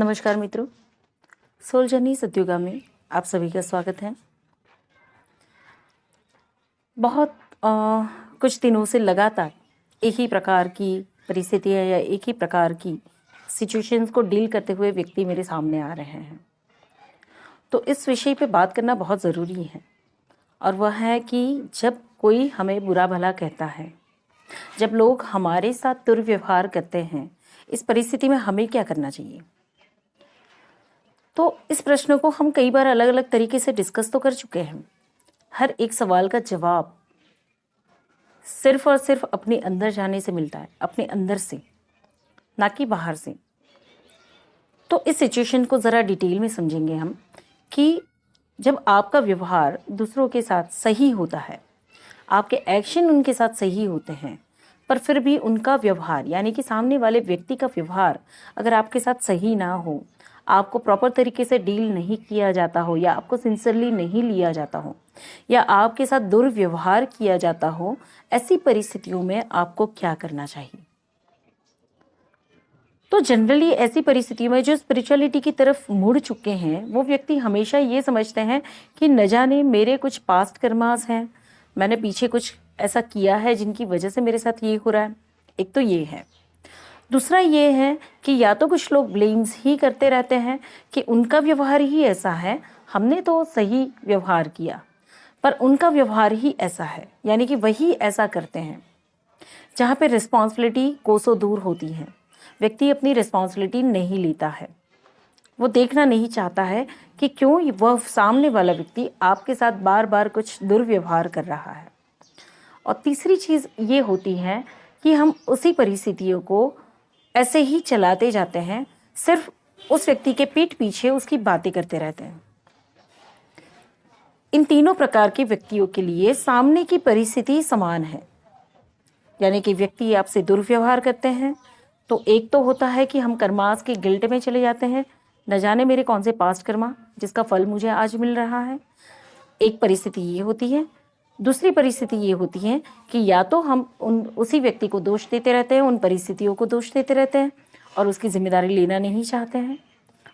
नमस्कार मित्रों, soul journey Satyuga में आप सभी का स्वागत है। बहुत कुछ दिनों से लगातार एक ही प्रकार की परिस्थितियाँ या एक ही प्रकार की सिचुएशंस को डील करते हुए व्यक्ति मेरे सामने आ रहे हैं। तो इस विषय पे बात करना बहुत ज़रूरी है, और वह है कि जब कोई हमें बुरा भला कहता है, जब लोग हमारे साथ दुर्व्यवहार करते हैं, इस परिस्थिति में हमें क्या करना चाहिए। तो इस प्रश्न को हम कई बार अलग अलग तरीके से डिस्कस तो कर चुके हैं। हर एक सवाल का जवाब सिर्फ और सिर्फ अपने अंदर जाने से मिलता है, अपने अंदर से, ना कि बाहर से। तो इस सिचुएशन को ज़रा डिटेल में समझेंगे हम कि जब आपका व्यवहार दूसरों के साथ सही होता है, आपके एक्शन उनके साथ सही होते हैं, पर फिर भी उनका व्यवहार यानी कि सामने वाले व्यक्ति का व्यवहार अगर आपके साथ सही ना हो, आपको प्रॉपर तरीके से डील नहीं किया जाता हो, या आपको सिंसियरली नहीं लिया जाता हो, या आपके साथ दुर्व्यवहार किया जाता हो, ऐसी परिस्थितियों में आपको क्या करना चाहिए। तो जनरली ऐसी परिस्थितियों में जो स्पिरिचुअलिटी की तरफ मुड़ चुके हैं, वो व्यक्ति हमेशा ये समझते हैं कि न जाने मेरे कुछ पास्ट कर्मास हैं, मैंने पीछे कुछ ऐसा किया है जिनकी वजह से मेरे साथ ये हो रहा है। एक तो ये है। दूसरा ये है कि या तो कुछ लोग ब्लेम्स ही करते रहते हैं कि उनका व्यवहार ही ऐसा है, हमने तो सही व्यवहार किया पर उनका व्यवहार ही ऐसा है, यानी कि वही ऐसा करते हैं। जहाँ पे रिस्पॉन्सिबिलिटी कोसों दूर होती है, व्यक्ति अपनी रिस्पॉन्सिबिलिटी नहीं लेता है, वो देखना नहीं चाहता है कि क्यों वह सामने वाला व्यक्ति आपके साथ बार बार कुछ दुर्व्यवहार कर रहा है। और तीसरी चीज़ ये होती है कि हम उसी परिस्थितियों को ऐसे ही चलाते जाते हैं, सिर्फ उस व्यक्ति के पीठ पीछे उसकी बातें करते रहते हैं। इन तीनों प्रकार के व्यक्तियों के लिए सामने की परिस्थिति समान है, यानी कि व्यक्ति आपसे दुर्व्यवहार करते हैं तो एक तो होता है कि हम कर्मास के गिल्ट में चले जाते हैं, न जाने मेरे कौन से पास्ट कर्मा जिसका फल मुझे आज मिल रहा है। एक परिस्थिति ये होती है। दूसरी परिस्थिति ये होती है कि या तो हम उसी व्यक्ति को दोष देते रहते हैं, उन परिस्थितियों को दोष देते रहते हैं और उसकी जिम्मेदारी लेना नहीं चाहते हैं।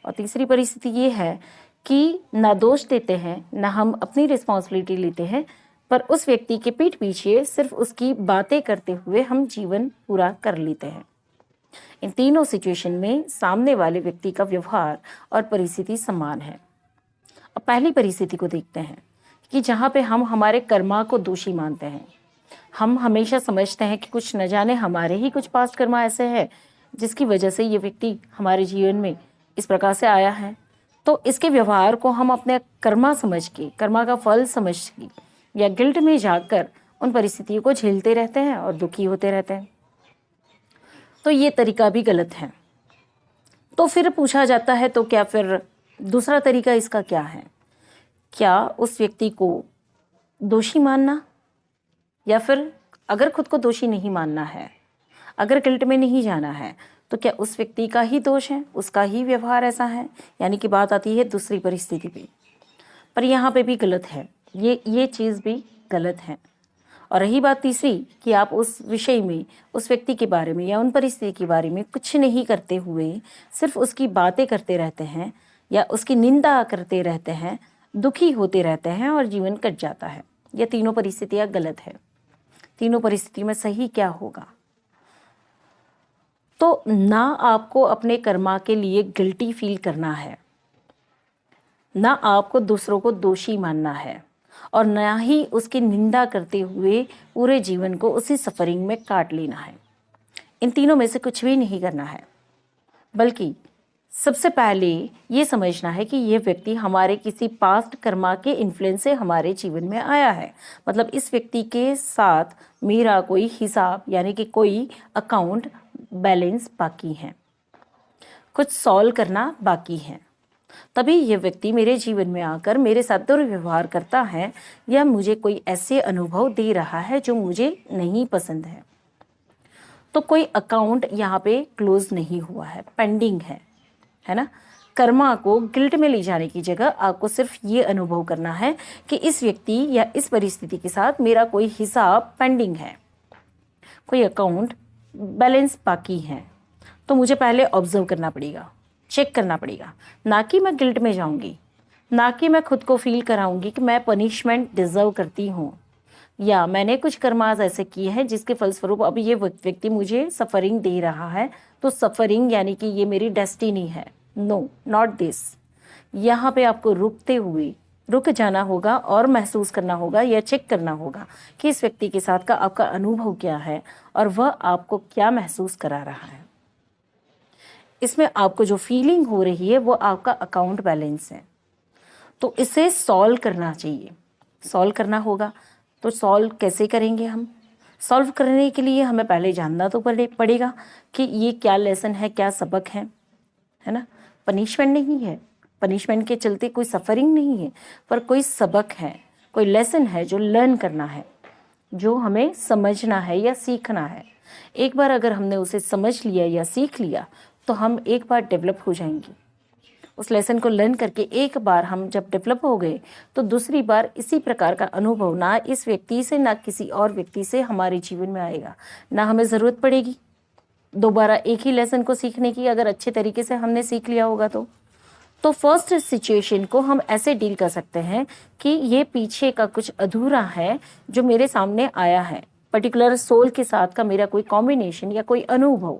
और तीसरी परिस्थिति ये है कि ना दोष देते हैं, ना हम अपनी रिस्पॉन्सिबिलिटी लेते हैं, पर उस व्यक्ति के पीठ पीछे सिर्फ उसकी बातें करते हुए हम जीवन पूरा कर लेते हैं। इन तीनों सिचुएशन में सामने वाले व्यक्ति का व्यवहार और परिस्थिति समान है। अब पहली परिस्थिति को देखते हैं कि जहाँ पे हम हमारे कर्मा को दोषी मानते हैं। हम हमेशा समझते हैं कि कुछ न जाने हमारे ही कुछ पास्ट कर्मा ऐसे हैं जिसकी वजह से ये व्यक्ति हमारे जीवन में इस प्रकार से आया है। तो इसके व्यवहार को हम अपने कर्मा समझ के, कर्मा का फल समझ के, या गिल्ट में जाकर उन परिस्थितियों को झेलते रहते हैं और दुखी होते रहते हैं। तो ये तरीका भी गलत है। तो फिर पूछा जाता है, तो क्या फिर दूसरा तरीका इसका क्या है? क्या उस व्यक्ति को दोषी मानना, या फिर अगर खुद को दोषी नहीं मानना है, अगर गिल्ट में नहीं जाना है, तो क्या उस व्यक्ति का ही दोष है, उसका ही व्यवहार ऐसा है? यानी कि बात आती है दूसरी परिस्थिति पे। पर यहाँ पे भी गलत है, ये चीज़ भी गलत है। और रही बात तीसरी कि आप उस विषय में, उस व्यक्ति के बारे में या उन परिस्थिति के बारे में कुछ नहीं करते हुए सिर्फ उसकी बातें करते रहते हैं या उसकी निंदा करते रहते हैं, दुखी होते रहते हैं और जीवन कट जाता है। ये तीनों परिस्थितियाँ गलत है। तीनों परिस्थितियों में सही क्या होगा? तो ना आपको अपने कर्मा के लिए गिल्टी फील करना है, ना आपको दूसरों को दोषी मानना है, और ना ही उसकी निंदा करते हुए पूरे जीवन को उसी सफरिंग में काट लेना है। इन तीनों में से कुछ भी नहीं करना है, बल्कि सबसे पहले ये समझना है कि ये व्यक्ति हमारे किसी पास्ट कर्मा के इन्फ्लुएंस से हमारे जीवन में आया है। मतलब इस व्यक्ति के साथ मेरा कोई हिसाब, यानी कि कोई अकाउंट बैलेंस बाकी है, कुछ सॉल्व करना बाकी है, तभी ये व्यक्ति मेरे जीवन में आकर मेरे साथ दुर्व्यवहार करता है या मुझे कोई ऐसे अनुभव दे रहा है जो मुझे नहीं पसंद है। तो कोई अकाउंट यहाँ पे क्लोज नहीं हुआ है, पेंडिंग है ना। कर्मा को गिल्ट में ले जाने की जगह आपको सिर्फ ये अनुभव करना है कि इस व्यक्ति या इस परिस्थिति के साथ मेरा कोई हिसाब पेंडिंग है, कोई अकाउंट बैलेंस बाकी है। तो मुझे पहले ऑब्जर्व करना पड़ेगा, चेक करना पड़ेगा। ना कि मैं गिल्ट में जाऊंगी, ना कि मैं खुद को फील कराऊंगी कि मैं पनिशमेंट डिजर्व करती हूँ या मैंने कुछ कर्माज ऐसे किए हैं जिसके फलस्वरूप अब ये व्यक्ति मुझे सफरिंग दे रहा है, तो सफरिंग यानी कि ये मेरी डेस्टिनी है। No, not this. यहाँ पे आपको रुक जाना होगा और महसूस करना होगा या चेक करना होगा कि इस व्यक्ति के साथ का आपका अनुभव क्या है और वह आपको क्या महसूस करा रहा है। इसमें आपको जो फीलिंग हो रही है वो आपका अकाउंट बैलेंस है, तो इसे सॉल्व करना चाहिए, सॉल्व करना होगा। तो सॉल्व कैसे करेंगे हम? सॉल्व करने के लिए हमें पहले जानना तो पड़ेगा कि ये क्या लेसन है, क्या सबक है ना। पनिशमेंट नहीं है, पनिशमेंट के चलते कोई सफरिंग नहीं है, पर कोई सबक है, कोई लेसन है जो लर्न करना है, जो हमें समझना है या सीखना है। एक बार अगर हमने उसे समझ लिया या सीख लिया तो हम एक बार डेवलप हो जाएंगे। उस लेसन को लर्न करके एक बार हम जब डेवलप हो गए तो दूसरी बार इसी प्रकार का अनुभव ना इस व्यक्ति से ना किसी और व्यक्ति से हमारे जीवन में आएगा, ना हमें ज़रूरत पड़ेगी दोबारा एक ही लेसन को सीखने की, अगर अच्छे तरीके से हमने सीख लिया होगा तो फर्स्ट सिचुएशन को हम ऐसे डील कर सकते हैं कि ये पीछे का कुछ अधूरा है जो मेरे सामने आया है, पर्टिकुलर सोल के साथ का मेरा कोई कॉम्बिनेशन या कोई अनुभव,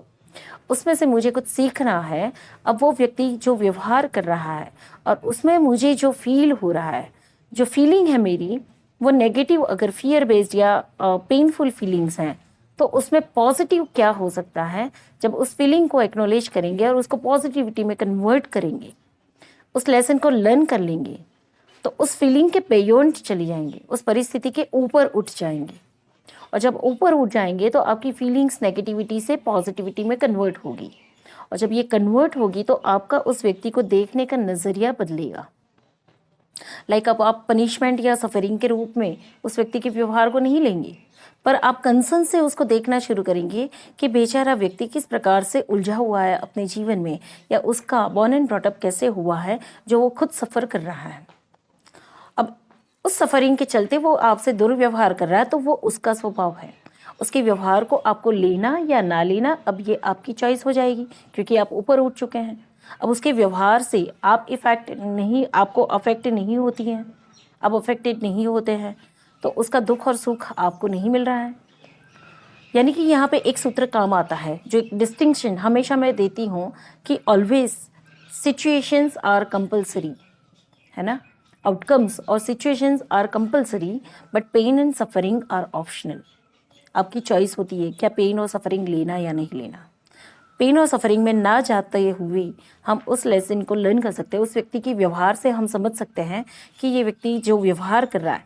उसमें से मुझे कुछ सीखना है। अब वो व्यक्ति जो व्यवहार कर रहा है और उसमें मुझे जो फील हो रहा है, जो फीलिंग है मेरी, वो नेगेटिव अगर फियर बेस्ड या पेनफुल फीलिंग्स हैं तो उसमें पॉजिटिव क्या हो सकता है। जब उस फीलिंग को एक्नॉलेज करेंगे और उसको पॉजिटिविटी में कन्वर्ट करेंगे, उस लेसन को लर्न कर लेंगे, तो उस फीलिंग के बियॉन्ड चली जाएंगे, उस परिस्थिति के ऊपर उठ जाएंगे। और जब ऊपर उठ जाएंगे तो आपकी फीलिंग्स नेगेटिविटी से पॉजिटिविटी में कन्वर्ट होगी, और जब ये कन्वर्ट होगी तो आपका उस व्यक्ति को देखने का नज़रिया बदलेगा। लाइक अब आप पनिशमेंट या सफरिंग के रूप में उस व्यक्ति के व्यवहार को नहीं लेंगे, पर आप कंसर्न से उसको देखना शुरू करेंगे कि बेचारा व्यक्ति किस प्रकार से उलझा हुआ है अपने जीवन में, या उसका बॉर्न एंड ब्रॉटअप कैसे हुआ है जो वो खुद सफ़र कर रहा है। अब उस सफरिंग के चलते वो आपसे दुर्व्यवहार कर रहा है, तो वो उसका स्वभाव है। उसके व्यवहार को आपको लेना या ना लेना अब ये आपकी चॉइस हो जाएगी, क्योंकि आप ऊपर उठ चुके हैं। अब उसके व्यवहार से आप आपको अफेक्ट नहीं होती हैं, आप अफेक्टेड नहीं होते हैं, तो उसका दुख और सुख आपको नहीं मिल रहा है। यानी कि यहाँ पे एक सूत्र काम आता है, जो एक डिस्टिंक्शन हमेशा मैं देती हूँ कि ऑलवेज सिचुएशंस आर कंपल्सरी, है ना। आउटकम्स और situations are compulsory but pain and suffering are optional. आपकी चॉइस होती है क्या पेन और सफरिंग लेना या नहीं लेना। पेन और सफरिंग में ना जाते हुए हम उस लेसन को लर्न कर सकते हैं। उस व्यक्ति के व्यवहार से हम समझ सकते हैं कि ये व्यक्ति जो व्यवहार कर रहा है,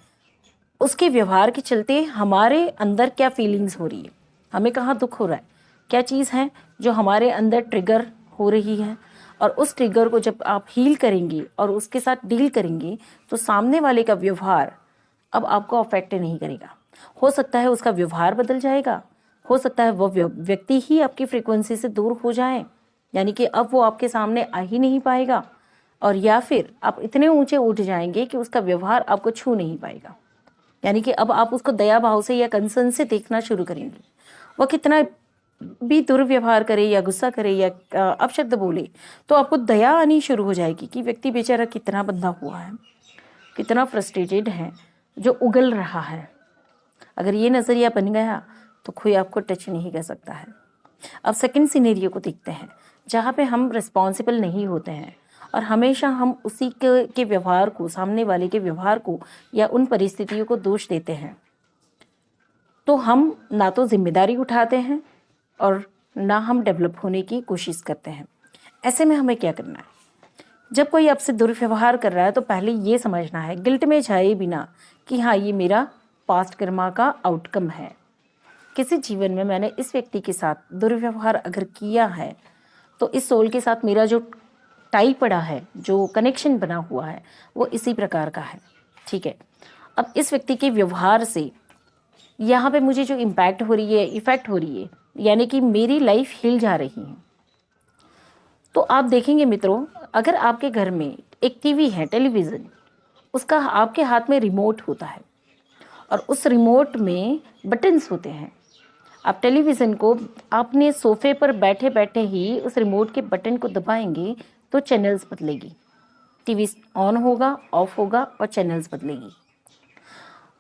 उसके व्यवहार के चलते हमारे अंदर क्या फीलिंग्स हो रही है, हमें कहाँ दुख हो रहा है, क्या चीज़ है जो हमारे अंदर ट्रिगर हो रही है। और उस ट्रिगर को जब आप हील करेंगे और उसके साथ डील करेंगे तो सामने वाले का व्यवहार अब आपको अफेक्ट नहीं करेगा। हो सकता है उसका व्यवहार बदल जाएगा, हो सकता है वो व्यक्ति ही आपकी फ्रीक्वेंसी से दूर हो जाए, यानी कि अब वो आपके सामने आ ही नहीं पाएगा, और या फिर आप इतने ऊंचे उठ जाएंगे कि उसका व्यवहार आपको छू नहीं पाएगा। यानी कि अब आप उसको दया भाव से या कंसर्न से देखना शुरू करेंगे। वह कितना भी दुर्व्यवहार करे या गुस्सा करे या अपशब्द बोले तो आपको दया आनी शुरू हो जाएगी कि व्यक्ति बेचारा कितना बंधा हुआ है, कितना फ्रस्ट्रेटेड है, जो उगल रहा है। अगर ये नज़रिया बन गया तो कोई आपको टच नहीं कर सकता है। अब सेकंड सिनेरियो को देखते हैं, जहाँ पे हम रिस्पॉन्सिबल नहीं होते हैं और हमेशा हम उसी के व्यवहार को, सामने वाले के व्यवहार को या उन परिस्थितियों को दोष देते हैं। तो हम ना तो जिम्मेदारी उठाते हैं और ना हम डेवलप होने की कोशिश करते हैं। ऐसे में हमें क्या करना है? जब कोई आपसे दुर्व्यवहार कर रहा है तो पहले ये समझना है, गिल्ट में जाए बिना, कि हाँ ये मेरा पास्ट कर्मा का आउटकम है। किसी जीवन में मैंने इस व्यक्ति के साथ दुर्व्यवहार अगर किया है तो इस सोल के साथ मेरा जो टाई पड़ा है, जो कनेक्शन बना हुआ है, वो इसी प्रकार का है। ठीक है, अब इस व्यक्ति के व्यवहार से यहाँ पे मुझे जो इम्पैक्ट हो रही है, इफेक्ट हो रही है, यानी कि मेरी लाइफ हिल जा रही है। तो आप देखेंगे मित्रों, अगर आपके घर में एक टीवी है, टेलीविज़न, उसका आपके हाथ में रिमोट होता है और उस रिमोट में बटन्स होते हैं। आप टेलीविज़न को अपने सोफे पर बैठे बैठे ही उस रिमोट के बटन को दबाएंगे तो चैनल्स बदलेगी। टीवी ऑन होगा, ऑफ होगा और चैनल्स बदलेगी।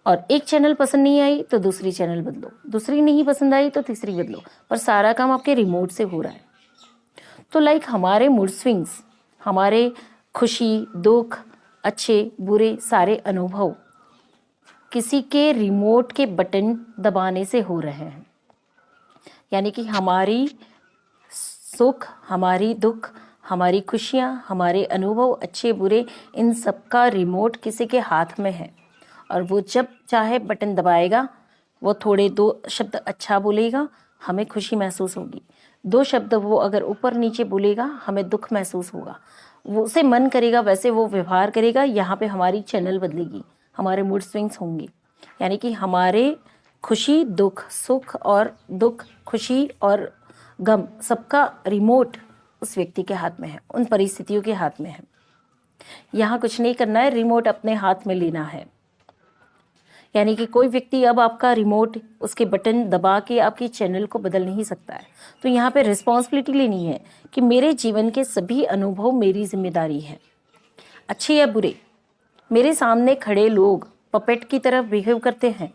और एक चैनल पसंद नहीं आई तो दूसरी चैनल बदलो, दूसरी नहीं पसंद आई तो तीसरी बदलो, पर सारा काम आपके रिमोट से हो रहा है। तो लाइक हमारे मूड स्विंग्स, हमारे खुशी, दुख, अच्छे बुरे सारे अनुभव किसी के रिमोट के बटन दबाने से हो रहे हैं। यानी कि हमारी सुख, हमारी दुख, हमारी खुशियाँ, हमारे अनुभव अच्छे बुरे, इन सब का रिमोट किसी के हाथ में है और वो जब चाहे बटन दबाएगा। वो थोड़े 2 शब्द अच्छा बोलेगा, हमें खुशी महसूस होगी। 2 शब्द वो अगर ऊपर नीचे बोलेगा, हमें दुख महसूस होगा। वो उसे मन करेगा वैसे वो व्यवहार करेगा। यहाँ पे हमारी चैनल बदलेगी, हमारे मूड स्विंग्स होंगे। यानी कि हमारे खुशी दुख, सुख और दुख, खुशी और गम, सबका रिमोट उस व्यक्ति के हाथ में है, उन परिस्थितियों के हाथ में है। यहाँ कुछ नहीं करना है, रिमोट अपने हाथ में लेना है। यानी कि कोई व्यक्ति अब आपका रिमोट, उसके बटन दबा के आपकी चैनल को बदल नहीं सकता है। तो यहाँ पे रिस्पॉन्सिबिलिटी लेनी है कि मेरे जीवन के सभी अनुभव मेरी जिम्मेदारी है, अच्छे या बुरे। मेरे सामने खड़े लोग पपेट की तरह बिहेव करते हैं।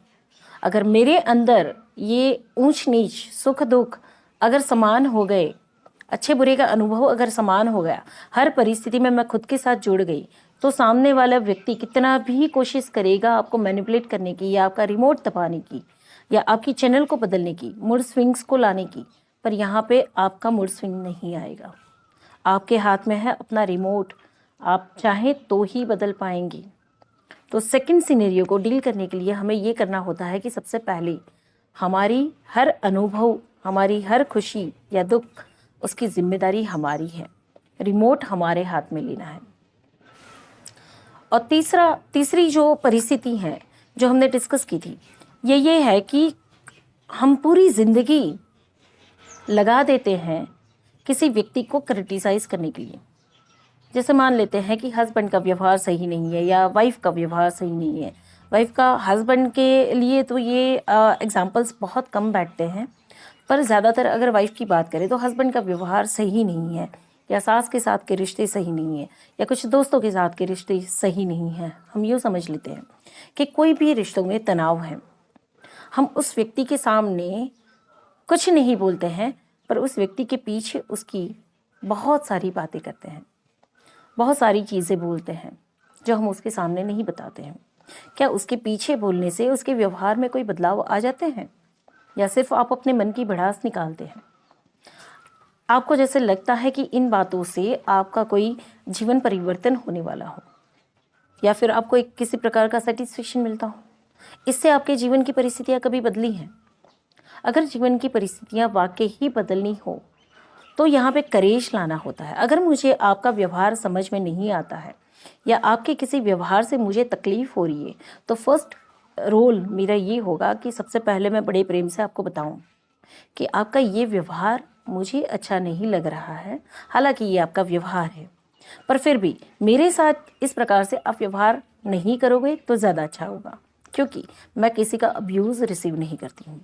अगर मेरे अंदर ये ऊंच नीच, सुख दुख अगर समान हो गए, अच्छे बुरे का अनुभव अगर समान हो गया, हर परिस्थिति में मैं खुद के साथ जुड़ गई, तो सामने वाला व्यक्ति कितना भी कोशिश करेगा आपको मैनिपुलेट करने की या आपका रिमोट दबाने की या आपकी चैनल को बदलने की, मूड स्विंग्स को लाने की, पर यहाँ पे आपका मूड स्विंग नहीं आएगा। आपके हाथ में है अपना रिमोट, आप चाहें तो ही बदल पाएंगे। तो सेकंड सिनेरियो को डील करने के लिए हमें ये करना होता है कि सबसे पहले हमारी हर अनुभव, हमारी हर खुशी या दुख, उसकी जिम्मेदारी हमारी है, रिमोट हमारे हाथ में लेना है। और तीसरी जो परिस्थिति है जो हमने डिस्कस की थी, ये है कि हम पूरी जिंदगी लगा देते हैं किसी व्यक्ति को क्रिटिसाइज करने के लिए। जैसे मान लेते हैं कि हस्बैंड का व्यवहार सही नहीं है या वाइफ का व्यवहार सही नहीं है। वाइफ का हस्बैंड के लिए तो ये एग्जाम्पल्स बहुत कम बैठते हैं, पर ज़्यादातर अगर वाइफ की बात करें तो हस्बैंड का व्यवहार सही नहीं है, या सास के साथ के रिश्ते सही नहीं है, या कुछ दोस्तों के साथ के रिश्ते सही नहीं हैं। हम यूँ समझ लेते हैं कि कोई भी रिश्तों में तनाव है। हम उस व्यक्ति के सामने कुछ नहीं बोलते हैं, पर उस व्यक्ति के पीछे उसकी बहुत सारी बातें करते हैं, बहुत सारी चीज़ें बोलते हैं जो हम उसके सामने नहीं बताते हैं। क्या उसके पीछे बोलने से उसके व्यवहार में कोई बदलाव आ जाते हैं, या सिर्फ आप अपने मन की भड़ास निकालते हैं? आपको जैसे लगता है कि इन बातों से आपका कोई जीवन परिवर्तन होने वाला हो, या फिर आपको एक किसी प्रकार का सेटिस्फेक्शन मिलता हो, इससे आपके जीवन की परिस्थितियाँ कभी बदली हैं? अगर जीवन की परिस्थितियाँ वाकई ही बदलनी हो तो यहाँ पे करेज लाना होता है। अगर मुझे आपका व्यवहार समझ में नहीं आता है या आपके किसी व्यवहार से मुझे तकलीफ हो रही है, तो फर्स्ट रोल मेरा ये होगा कि सबसे पहले मैं बड़े प्रेम से आपको बताऊं कि आपका ये व्यवहार मुझे अच्छा नहीं लग रहा है। हालांकि ये आपका व्यवहार है, पर फिर भी मेरे साथ इस प्रकार से आप व्यवहार नहीं करोगे तो ज़्यादा अच्छा होगा, क्योंकि मैं किसी का अब्यूज़ रिसीव नहीं करती हूँ।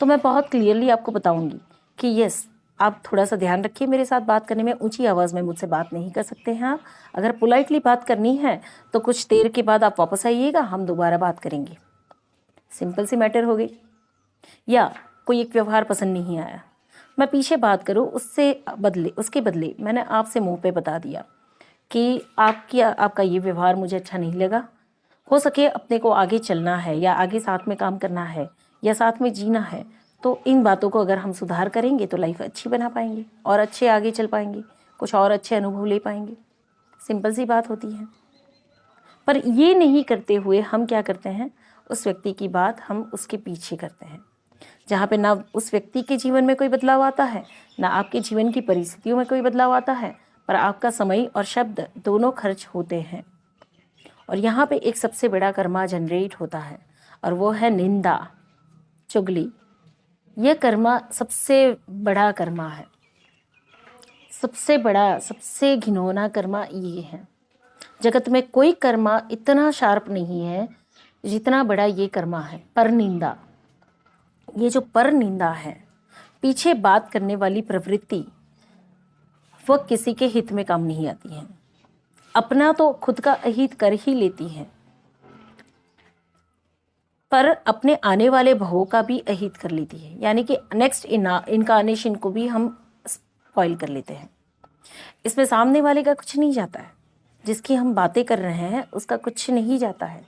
तो मैं बहुत क्लियरली आपको बताऊँगी कि यस, आप थोड़ा सा ध्यान रखिए मेरे साथ बात करने में। ऊंची आवाज़ में मुझसे बात नहीं कर सकते हैं आप। अगर पोलाइटली बात करनी है तो कुछ देर के बाद आप वापस आइएगा, हम दोबारा बात करेंगे। सिंपल सी मैटर हो गई। या कोई एक व्यवहार पसंद नहीं आया, मैं पीछे बात करूँ उसके बदले मैंने आपसे मुंह पे बता दिया कि आपका ये व्यवहार मुझे अच्छा नहीं लगा। हो सके अपने को आगे चलना है या आगे साथ में काम करना है या साथ में जीना है, तो इन बातों को अगर हम सुधार करेंगे तो लाइफ अच्छी बना पाएंगे और अच्छे आगे चल पाएंगे, कुछ और अच्छे अनुभव ले पाएंगे। सिंपल सी बात होती है। पर ये नहीं करते हुए हम क्या करते हैं, उस व्यक्ति की बात हम उसके पीछे करते हैं, जहाँ पे ना उस व्यक्ति के जीवन में कोई बदलाव आता है, ना आपके जीवन की परिस्थितियों में कोई बदलाव आता है, पर आपका समय और शब्द दोनों खर्च होते हैं। और यहाँ पे एक सबसे बड़ा कर्मा जनरेट होता है, और वो है निंदा, चुगली। यह कर्मा सबसे बड़ा कर्मा है, सबसे बड़ा, सबसे घिनौना कर्मा ये है। जगत में कोई कर्मा इतना शार्प नहीं है जितना बड़ा ये कर्मा है, पर निंदा। ये जो पर निंदा है, पीछे बात करने वाली प्रवृत्ति, वह किसी के हित में काम नहीं आती हैं। अपना तो खुद का अहित कर ही लेती हैं, पर अपने आने वाले भवों का भी अहित कर लेती है, यानी कि नेक्स्ट इनकारनेशन को भी हम स्पॉइल कर लेते हैं। इसमें सामने वाले का कुछ नहीं जाता है, जिसकी हम बातें कर रहे हैं उसका कुछ नहीं जाता है।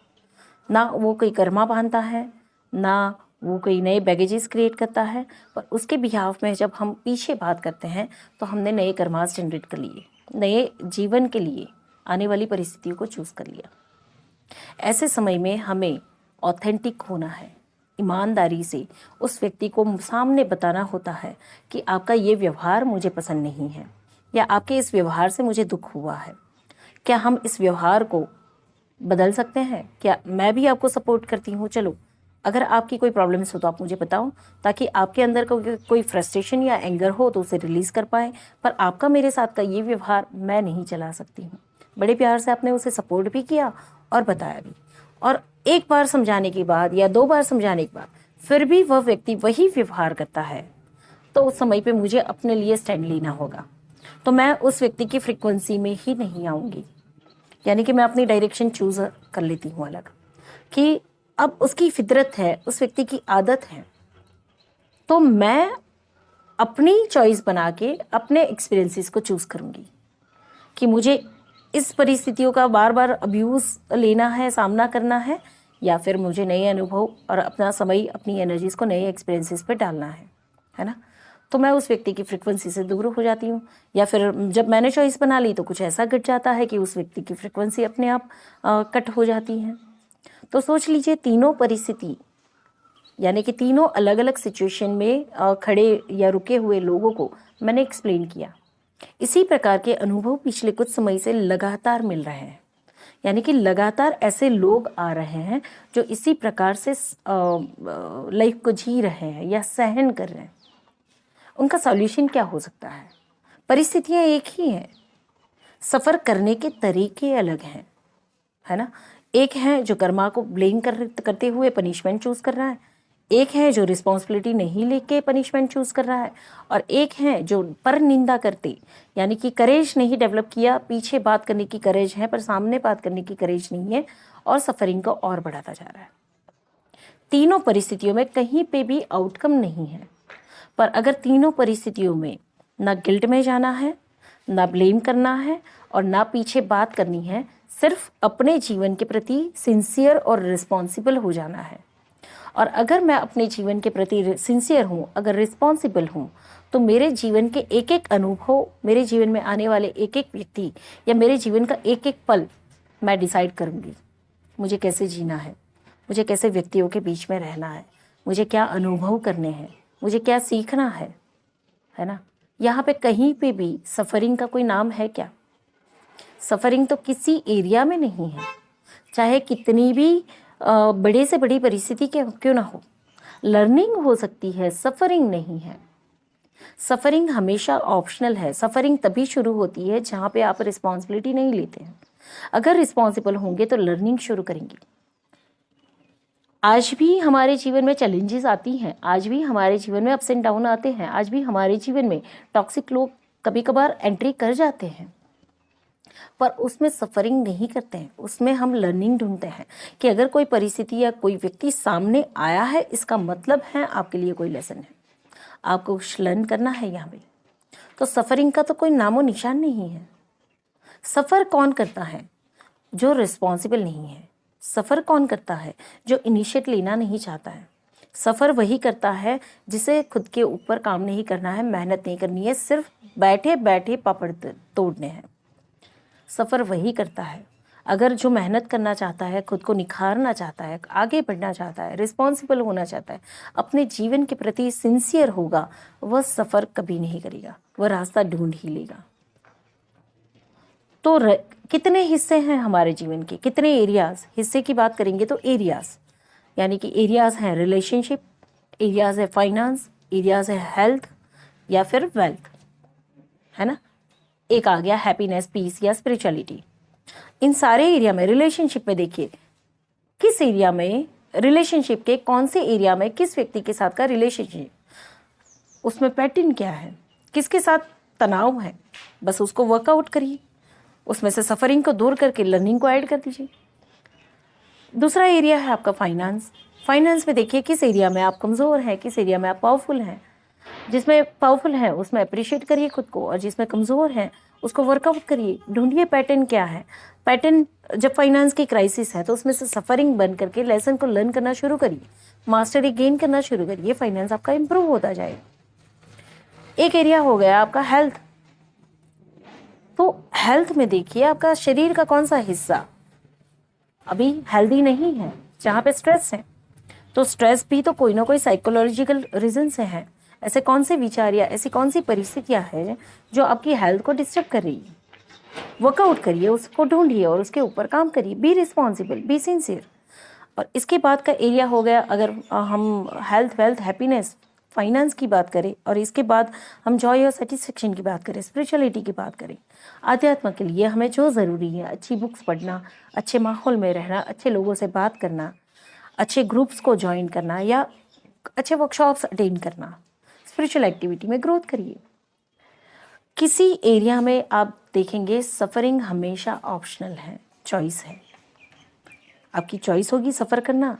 ना वो कोई कर्मा बांधता है, ना वो कोई नए बैगेजेस क्रिएट करता है, पर उसके बिहाफ में जब हम पीछे बात करते हैं तो हमने नए कर्मास जनरेट कर लिए, नए जीवन के लिए आने वाली परिस्थितियों को चूज़ कर लिया। ऐसे समय में हमें ऑथेंटिक होना है, ईमानदारी से उस व्यक्ति को सामने बताना होता है कि आपका ये व्यवहार मुझे पसंद नहीं है, या आपके इस व्यवहार से मुझे दुख हुआ है। क्या हम इस व्यवहार को बदल सकते हैं? क्या मैं भी आपको सपोर्ट करती हूँ, चलो अगर आपकी कोई प्रॉब्लम्स हो तो आप मुझे बताओ, ताकि आपके अंदर कोई फ्रस्ट्रेशन या एंगर हो तो उसे रिलीज़ कर पाए। पर आपका मेरे साथ का ये व्यवहार मैं नहीं चला सकती हूँ। बड़े प्यार से आपने उसे सपोर्ट भी किया और बताया भी, और एक बार समझाने के बाद या 2 बार समझाने के बाद फिर भी वह व्यक्ति वही व्यवहार करता है, तो उस समय पे मुझे अपने लिए स्टैंड लेना होगा। तो मैं उस व्यक्ति की फ्रीक्वेंसी में ही नहीं आऊँगी, यानी कि मैं अपनी डायरेक्शन चूज़ कर लेती हूँ अलग, कि अब उसकी फितरत है, उस व्यक्ति की आदत है, तो मैं अपनी चॉइस बना के अपने एक्सपीरियंसेस को चूज़ करूँगी कि मुझे इस परिस्थितियों का बार बार अब्यूज़ लेना है, सामना करना है, या फिर मुझे नए अनुभव और अपना समय, अपनी एनर्जीज़ को नए एक्सपीरियंसेस पे डालना है ना। तो मैं उस व्यक्ति की फ्रीक्वेंसी से दूर हो जाती हूँ, या फिर जब मैंने चॉइस बना ली तो कुछ ऐसा घट जाता है कि उस व्यक्ति की फ्रीक्वेंसी अपने आप कट हो जाती है। तो सोच लीजिए, तीनों परिस्थिति यानी कि तीनों अलग अलग सिचुएशन में खड़े या रुके हुए लोगों को मैंने एक्सप्लेन किया। इसी प्रकार के अनुभव पिछले कुछ समय से लगातार मिल रहे हैं, यानी कि लगातार ऐसे लोग आ रहे हैं जो इसी प्रकार से लाइफ को जी रहे हैं या सहन कर रहे हैं। उनका सॉल्यूशन क्या हो सकता है? परिस्थितियां एक ही हैं, सफ़र करने के तरीके अलग हैं, है ना। एक है जो कर्मा को ब्लेम करते हुए पनिशमेंट चूज़ कर रहा है, एक है जो रिस्पॉन्सिबिलिटी नहीं लेके पनिशमेंट चूज़ कर रहा है, और एक है जो पर निंदा करते, यानी कि करेज नहीं डेवलप किया, पीछे बात करने की करेज है पर सामने बात करने की करेज नहीं है, और सफरिंग को और बढ़ाता जा रहा है। तीनों परिस्थितियों में कहीं पे भी आउटकम नहीं है, पर अगर तीनों परिस्थितियों में ना गिल्ट में जाना है, ना ब्लेम करना है, और ना पीछे बात करनी है, सिर्फ अपने जीवन के प्रति सिंसियर और रिस्पॉन्सिबल हो जाना है। और अगर मैं अपने जीवन के प्रति सिंसियर हूँ, अगर रिस्पॉन्सिबल हूँ, तो मेरे जीवन के एक एक अनुभव, मेरे जीवन में आने वाले एक एक व्यक्ति या मेरे जीवन का एक एक पल मैं डिसाइड करूँगी मुझे कैसे जीना है, मुझे कैसे व्यक्तियों के बीच में रहना है, मुझे क्या अनुभव करने हैं, मुझे क्या सीखना है ना। यहाँ पे कहीं पे भी सफ़रिंग का कोई नाम है क्या? सफ़रिंग तो किसी एरिया में नहीं है, चाहे कितनी भी बड़े से बड़ी परिस्थिति क्यों ना हो, लर्निंग हो सकती है, सफ़रिंग नहीं है। सफ़रिंग हमेशा ऑप्शनल है। सफ़रिंग तभी शुरू होती है जहाँ पे आप रिस्पॉन्सिबिलिटी नहीं लेते हैं। अगर रिस्पॉन्सिबल होंगे तो लर्निंग शुरू करेंगे। आज भी हमारे जीवन में चैलेंजेस आती हैं, आज भी हमारे जीवन में अप्स एंड डाउन आते हैं, आज भी हमारे जीवन में टॉक्सिक लोग कभी कभार एंट्री कर जाते हैं, पर उसमें सफ़रिंग नहीं करते हैं, उसमें हम लर्निंग ढूंढते हैं कि अगर कोई परिस्थिति या कोई व्यक्ति सामने आया है, इसका मतलब है आपके लिए कोई लेसन है, आपको कुछ लर्न करना है यहाँ पे। तो सफ़रिंग का तो कोई नामो निशान नहीं है। सफ़र कौन करता है? जो रिस्पॉन्सिबल नहीं है। सफ़र कौन करता है? जो इनिशिएट लेना नहीं चाहता है। सफ़र वही करता है जिसे खुद के ऊपर काम नहीं करना है, मेहनत नहीं करनी है, सिर्फ बैठे बैठे पापड़ तोड़ने हैं। सफ़र वही करता है अगर जो मेहनत करना चाहता है, खुद को निखारना चाहता है, आगे बढ़ना चाहता है, रिस्पॉन्सिबल होना चाहता है, अपने जीवन के प्रति सिंसियर होगा, वह सफ़र कभी नहीं करेगा, वह रास्ता ढूंढ ही लेगा। तो कितने हिस्से हैं हमारे जीवन के, कितने एरियाज़? हिस्से की बात करेंगे तो एरियाज़, यानी कि एरियाज़ हैं रिलेशनशिप, एरियाज़ है फाइनेंस, एरियाज़ है हेल्थ या फिर वेल्थ, है ना। एक आ गया हैप्पीनेस, पीस या स्पिरिचुअलिटी। इन सारे एरिया में रिलेशनशिप में देखिए, किस एरिया में रिलेशनशिप के कौन से एरिया में किस व्यक्ति के साथ का रिलेशनशिप, उसमें पैटर्न क्या है, किसके साथ तनाव है, बस उसको वर्कआउट करिए, उसमें से सफरिंग को दूर करके लर्निंग को ऐड कर दीजिए। दूसरा एरिया है आपका फाइनेंस। फाइनेंस में देखिए किस एरिया में आप कमज़ोर हैं, किस एरिया में आप पावरफुल हैं। जिसमें पावरफुल है उसमें अप्रिशिएट करिए खुद को, और जिसमें कमज़ोर है उसको वर्कआउट करिए। ढूंढिए पैटर्न क्या है। पैटर्न, जब फाइनेंस की क्राइसिस है तो उसमें से सफरिंग बन करके लेसन को लर्न करना शुरू करिए, मास्टरी गेन करना शुरू करिए, फाइनेंस आपका इंप्रूव होता जाएगा। एक एरिया हो गया आपका हेल्थ। तो हेल्थ में देखिए आपका शरीर का कौन सा हिस्सा अभी हेल्दी नहीं है, जहाँ पे स्ट्रेस है। तो स्ट्रेस भी तो कोई ना कोई साइकोलॉजिकल रीजन से है। ऐसे कौन से विचार या ऐसी कौन सी परिस्थितियां हैं जो आपकी हेल्थ को डिस्टर्ब कर रही है। वर्कआउट करिए, उसको ढूंढिए और उसके ऊपर काम करिए। Be responsible, be sincere. और इसके बाद का एरिया हो गया, अगर हम हेल्थ, वेल्थ, हैप्पीनेस, फाइनेंस की बात करें, और इसके बाद हम जॉय और सेटिस्फेक्शन की बात करें, स्पिरिचुअलिटी की बात करें, आध्यात्म के लिए हमें जो ज़रूरी है, अच्छी बुक्स पढ़ना, अच्छे माहौल में रहना, अच्छे लोगों से बात करना, अच्छे ग्रुप्स को ज्वाइन करना या अच्छे वर्कशॉप्स अटेंड करना, स्पिरिचुअल एक्टिविटी में ग्रोथ करिए। किसी एरिया में आप देखेंगे सफ़रिंग हमेशा ऑप्शनल है, चॉइस है। आपकी चॉइस होगी सफ़र करना,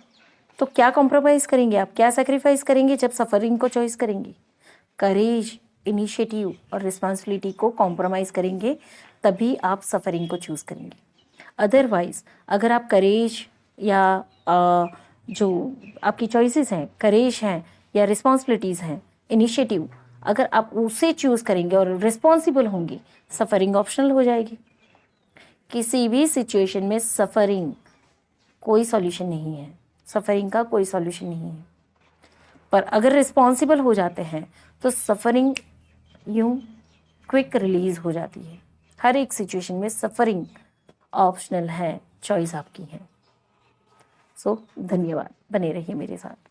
तो क्या कॉम्प्रोमाइज़ करेंगे आप, क्या सेक्रीफाइस करेंगे जब सफ़रिंग को चॉइस करेंगे? करेज, इनिशिएटिव और रिस्पॉन्सिबिलिटी को कॉम्प्रोमाइज़ करेंगे, तभी आप सफ़रिंग को चूज़ करेंगे। अदरवाइज़ अगर आप करेज या जो आपकी चॉइसेस हैं, करेज हैं या रिस्पॉन्सिबिलिटीज़ हैं, इनिशिएटिव, अगर आप उसे चूज़ करेंगे और रिस्पॉन्सिबल होंगे, सफ़रिंग ऑप्शनल हो जाएगी। किसी भी सिचुएशन में सफ़रिंग कोई सॉल्यूशन नहीं है, सफ़रिंग का कोई सॉल्यूशन नहीं है। पर अगर रिस्पॉन्सिबल हो जाते हैं तो सफ़रिंग यूं क्विक रिलीज़ हो जाती है। हर एक सिचुएशन में सफ़रिंग ऑप्शनल है, चॉइस आपकी है। सो धन्यवाद, बने रहिए मेरे साथ।